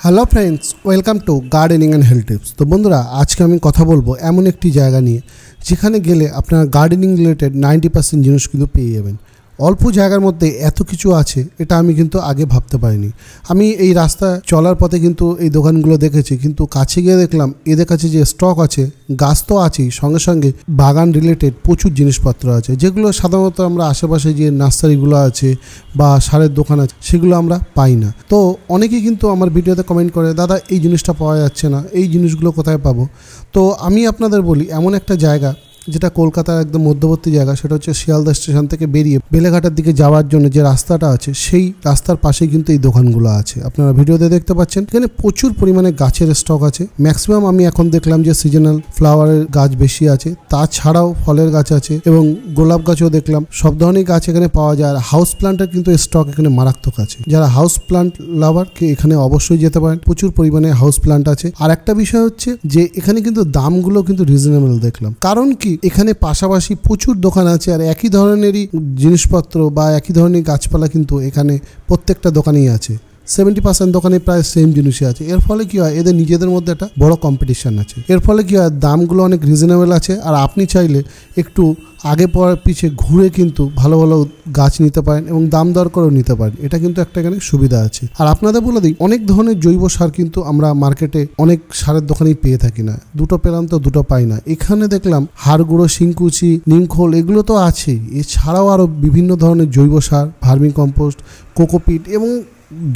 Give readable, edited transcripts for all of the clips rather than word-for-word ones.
Hello friends, welcome to gardening and health tips. তো বন্ধুরা, আজকে আমি কথা বলবো এমন একটি জায়গা নিয়ে যেখানে গেলে আপনারা গার্ডেনিং রিলেটেড 90% জিনিস কিন্তু পেয়ে যাবেন। অল্প জায়গার মধ্যে এত কিছু আছে, এটা আমি কিন্তু আগে ভাবতে পারিনি। আমি এই রাস্তা চলার পথে কিন্তু এই দোকানগুলো দেখেছি, কিন্তু কাছে গিয়ে দেখলাম এদের কাছে যে স্টক আছে, গাছ তো আছেই, সঙ্গে সঙ্গে বাগান রিলেটেড প্রচুর জিনিসপত্র আছে, যেগুলো সাধারণত আমরা আশেপাশে যে নার্সারিগুলো আছে বা সারের দোকান আছে সেগুলো আমরা পাই না। তো অনেকেই কিন্তু আমার ভিডিওতে কমেন্ট করে, দাদা এই জিনিসটা পাওয়া যাচ্ছে না, এই জিনিসগুলো কোথায় পাবো? তো আমি আপনাদের বলি, এমন একটা জায়গা যেটা কলকাতার একদম মধ্যবর্তী জায়গা, সেটা হচ্ছে শিয়ালদা স্টেশন থেকে বেরিয়ে বেলেঘাটার দিকে যাওয়ার জন্য যে রাস্তাটা আছে, সেই রাস্তার পাশেই কিন্তু এই দোকানগুলো আছে। আপনারা ভিডিওতে দেখতে পাচ্ছেন এখানে প্রচুর পরিমাণে গাছের স্টক আছে। ম্যাক্সিমাম আমি এখন দেখলাম যে সিজনাল ফ্লাওয়ারের গাছ বেশি আছে, তাছাড়াও ফলের গাছ আছে এবং গোলাপ গাছও দেখলাম। সব ধরনের গাছ এখানে পাওয়া যায়। আর হাউস প্লান্টের কিন্তু স্টক এখানে মারাত্মক আছে। যারা হাউস প্লান্ট লাভারকে এখানে অবশ্যই যেতে পারেন, প্রচুর পরিমাণে হাউস প্লান্ট আছে। আর একটা বিষয় হচ্ছে যে এখানে কিন্তু দামগুলো কিন্তু রিজনেবল দেখলাম। কারণ কি, এখানে পাশাপাশি প্রচুর দোকান আছে আর একই ধরনেরই জিনিসপত্র বা একই ধরনের গাছপালা কিন্তু এখানে প্রত্যেকটা দোকানেই আছে। 70% দোকানে প্রায় সেম জিনিসই আছে। এর ফলে কি হয়, এদের নিজেদের মধ্যে একটা বড় কম্পিটিশন আছে। এর ফলে কি হয়, দামগুলো অনেক রিজনেবল আছে। আর আপনি চাইলে একটু আগে পর পিছিয়ে ঘুরে কিন্তু ভালো ভালো গাছ নিতে পারেন এবং দাম দর করেও নিতে পারেন। এটা কিন্তু একটা এখানে সুবিধা আছে। আর আপনাদের বলে দিই, অনেক ধরনের জৈব সার কিন্তু আমরা মার্কেটে অনেক সারের দোকানেই পেয়ে থাকি না। দুটো পেলাম তো দুটো পাই না। এখানে দেখলাম হাড় গুঁড়ো, শিংকুচি, নিমখোল, এগুলো তো আছেই। এছাড়াও আরও বিভিন্ন ধরনের জৈব সার, ভার্মি কম্পোস্ট, কোকোপিট এবং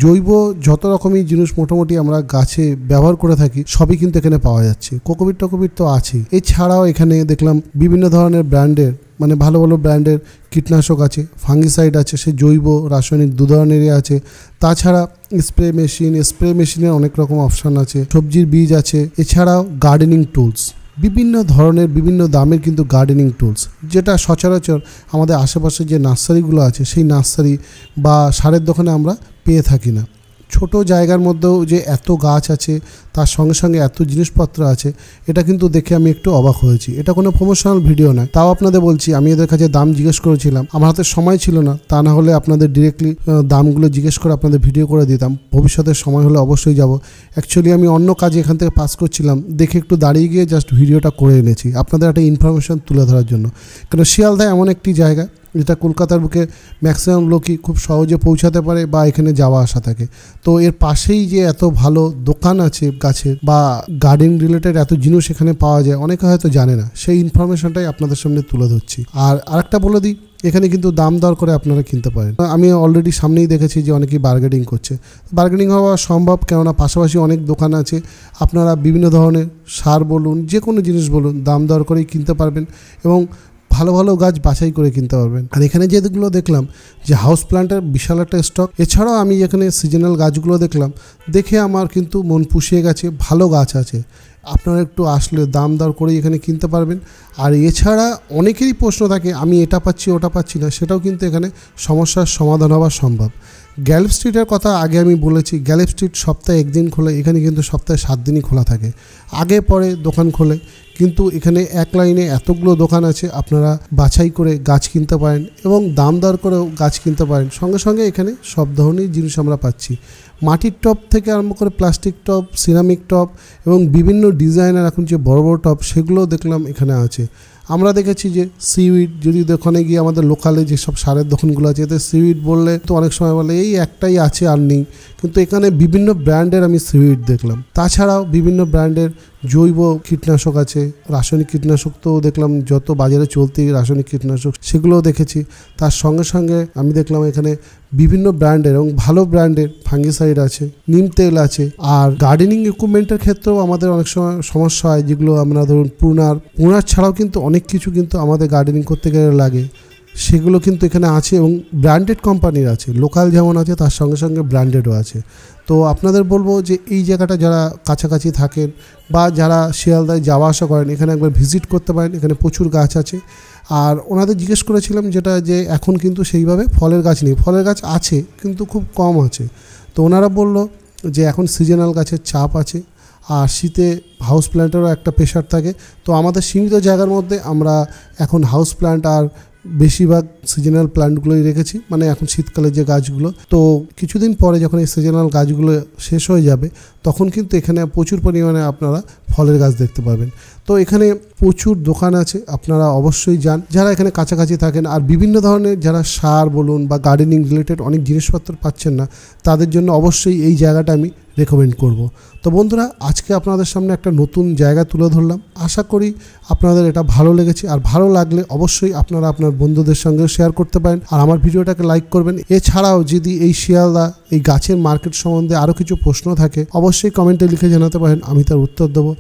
জৈব যত রকমই জিনিস মোটামুটি আমরা গাছে ব্যবহার করে থাকি, সবই কিন্তু এখানে পাওয়া যাচ্ছে। কোকোপিট তো আছেই। এছাড়াও এখানে দেখলাম বিভিন্ন ধরনের ব্র্যান্ডের, মানে ভালো ভালো ব্র্যান্ডের কীটনাশক আছে, ফাঙ্গিসাইড আছে, সে জৈব রাসায়নিক দু ধরনেরই আছে। তাছাড়া স্প্রে মেশিনের অনেক রকম অপশান আছে, সবজির বীজ আছে। এছাড়াও গার্ডেনিং টুলস, বিভিন্ন ধরনের বিভিন্ন দামের কিন্তু গার্ডেনিং টুলস, যেটা সচরাচর আমাদের আশেপাশে যে নার্সারিগুলো আছে সেই নার্সারি বা সারের দোকানে আমরা পেয়ে থাকি না। ছোট জায়গার মধ্যেও যে এত গাছ আছে, তার সঙ্গে সঙ্গে এত জিনিসপত্র আছে, এটা কিন্তু দেখে আমি একটু অবাক হয়েছি। এটা কোনো প্রমোশনাল ভিডিও নয়, তাও আপনাদের বলছি। আমি এদের কাছে দাম জিজ্ঞেস করেছিলাম, আমার হাতে সময় ছিল না, তা না হলে আপনাদের ডিরেক্টলি দামগুলো জিজ্ঞেস করে আপনাদের ভিডিও করে দিতাম। ভবিষ্যতে সময় হলে অবশ্যই যাব। অ্যাকচুয়ালি আমি অন্য কাজে এখান থেকে পাস করছিলাম, দেখে একটু দাঁড়িয়ে গিয়ে জাস্ট ভিডিওটা করে এনেছি আপনাদের একটা ইনফরমেশন তুলে ধরার জন্য। কারণ শিয়ালদা এমন একটি জায়গা যেটা কলকাতার বুকে ম্যাক্সিমাম লোকই খুব সহজে পৌঁছাতে পারে বা এখানে যাওয়া আসা থাকে। তো এর পাশেই যে এত ভালো দোকান আছে গাছের বা গার্ডেন রিলেটেড এত জিনিস এখানে পাওয়া যায়, অনেকে হয়তো জানে না। সেই ইনফরমেশনটাই আপনাদের সামনে তুলে ধরছি। আর আরেকটা বলে দিই, এখানে কিন্তু দাম দর করে আপনারা কিনতে পারেন। আমি অলরেডি সামনেই দেখেছি যে অনেকেই বার্গেনিং করছে। বার্গেনিং হওয়া সম্ভব, কেননা পাশাপাশি অনেক দোকান আছে। আপনারা বিভিন্ন ধরনের সার বলুন, যে কোনো জিনিস বলুন, দাম দর করেই কিনতে পারবেন এবং ভালো ভালো গাছ বাছাই করে কিনতে পারবেন। আর এখানে যেগুলো দেখলাম যে হাউস প্লান্টের বিশাল একটা স্টক। এছাড়াও আমি এখানে সিজনাল গাছগুলো দেখলাম, দেখে আমার কিন্তু মন পুষিয়ে গেছে। ভালো গাছ আছে, আপনারা একটু আসলে দাম দর করেই এখানে কিনতে পারবেন। আর এছাড়া অনেকেরই প্রশ্ন থাকে, আমি এটা পাচ্ছি ওটা পাচ্ছি না, সেটাও কিন্তু এখানে সমস্যার সমাধান হওয়া সম্ভব। গ্যালেপ স্ট্রিটের কথা আগে আমি বলেছি, গ্যালেপ স্ট্রিট সপ্তাহে একদিন খোলে, এখানে কিন্তু সপ্তাহে 7 দিনই খোলা থাকে। আগে পরে দোকান খোলে, কিন্তু এখানে এক লাইনে এতগুলো দোকান আছে, আপনারা বাছাই করে গাছ কিনতে পারেন এবং দাম দর করেও গাছ কিনতে পারেন। সঙ্গে সঙ্গে এখানে সব ধরনের জিনিস আমরা পাচ্ছি, মাটির টব থেকে আরম্ভ করে প্লাস্টিক টব, সিরামিক টব এবং বিভিন্ন ডিজাইনের এখন যে বড় বড় টব, সেগুলোও দেখলাম এখানে আছে। আমরা দেখেছি যে সিউইড, যদি দোকানে গিয়ে আমাদের লোকালে যেসব সারের দোকানগুলো আছে, এতে সিউইড বললে তো অনেক সময় বলে এই একটাই আছে আর নেই, কিন্তু এখানে বিভিন্ন ব্র্যান্ডের আমি সিউইড দেখলাম। তাছাড়াও বিভিন্ন ব্র্যান্ডের জৈব কীটনাশক আছে, রাসায়নিক কীটনাশক তো দেখলাম যত বাজারে চলতি রাসায়নিক কীটনাশক, সেগুলোও দেখেছি। তার সঙ্গে সঙ্গে আমি দেখলাম এখানে বিভিন্ন ব্র্যান্ডের এবং ভালো ব্র্যান্ডের ফাঙ্গিসাইড আছে, নিম তেল আছে। আর গার্ডেনিং ইকুইপমেন্টের ক্ষেত্রেও আমাদের অনেক সময় সমস্যা হয়, যেগুলো আমরা ধরুন পুনার ছাড়াও কিন্তু অনেক কিছু কিন্তু আমাদের গার্ডেনিং করতে গেলে লাগে, সেগুলো কিন্তু এখানে আছে এবং ব্র্যান্ডেড কোম্পানির আছে। লোকাল যেমন আছে, তার সঙ্গে সঙ্গে ব্র্যান্ডেডও আছে। তো আপনাদের বলবো যে এই জায়গাটা যারা কাছাকাছি থাকেন বা যারা শিয়ালদায় যাওয়া আসা করেন, এখানে একবার ভিজিট করতে পারেন। এখানে প্রচুর গাছ আছে। আর ওনাদের জিজ্ঞেস করেছিলাম যেটা, যে এখন কিন্তু সেইভাবে ফলের গাছ নেই, ফলের গাছ আছে কিন্তু খুব কম আছে। তো ওনারা বলল যে এখন সিজনাল গাছের চাপ আছে, আর শীতে হাউস প্ল্যান্টেরও একটা প্রেশার থাকে। তো আমাদের সীমিত জায়গার মধ্যে আমরা এখন হাউস প্ল্যান্ট আর বেশিরভাগ সিজনাল প্ল্যান্টগুলোই রেখেছি, মানে এখন শীতকালের যে গাছগুলো। তো কিছুদিন পরে যখন এই সিজনাল গাছগুলো শেষ হয়ে যাবে তখন কিন্তু এখানে প্রচুর পরিমাণে আপনারা ফলের গাছ দেখতে পাবেন। তো এখানে প্রচুর দোকান আছে, আপনারা অবশ্যই যান যারা এখানে কাছাকাছি থাকেন। আর বিভিন্ন ধরনের যারা সার বলুন বা গার্ডেনিং রিলেটেড অনেক জিনিসপত্র পাচ্ছেন না, তাদের জন্য অবশ্যই এই জায়গাটা আমি রেকমেন্ড করব। তো বন্ধুরা, আজকে আপনাদের সামনে একটা নতুন জায়গা তুলে ধরলাম। আশা করি আপনাদের এটা ভালো লেগেছে, আর ভালো লাগলে অবশ্যই আপনারা আপনার বন্ধুদের সঙ্গে শেয়ার করতে পারেন, আর আমার ভিডিওটাকে লাইক করবেন। এছাড়াও যদি এই শিয়ালদা এই গাছের মার্কেট সম্বন্ধে আরও কিছু প্রশ্ন থাকে অবশ্যই কমেন্টে লিখে জানাতে পারেন, আমি তার উত্তর দেবো।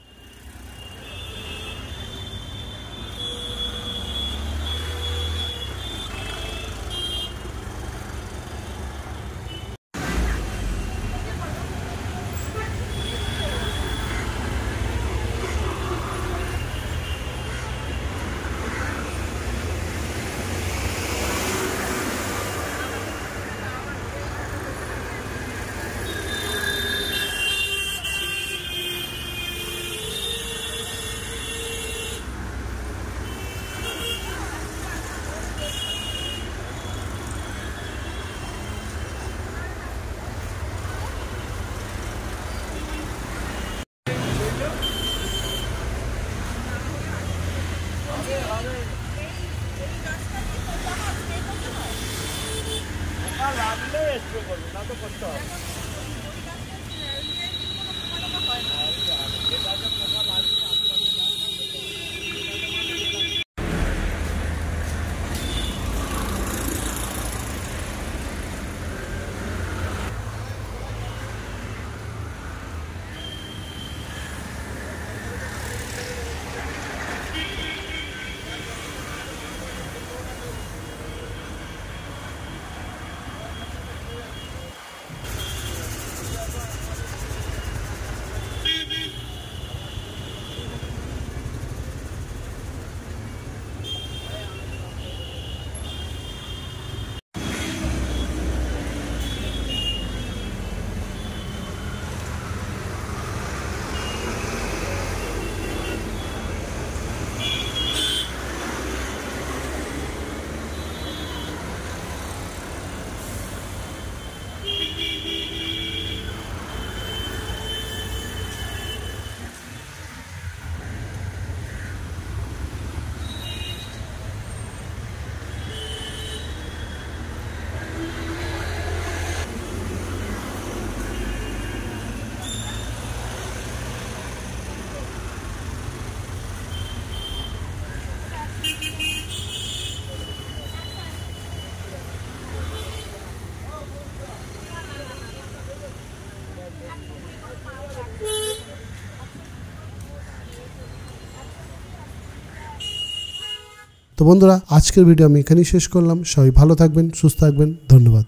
তো বন্ধুরা, আজকের ভিডিও আমি এখানেই শেষ করলাম। সবাই ভালো থাকবেন, সুস্থ থাকবেন, ধন্যবাদ।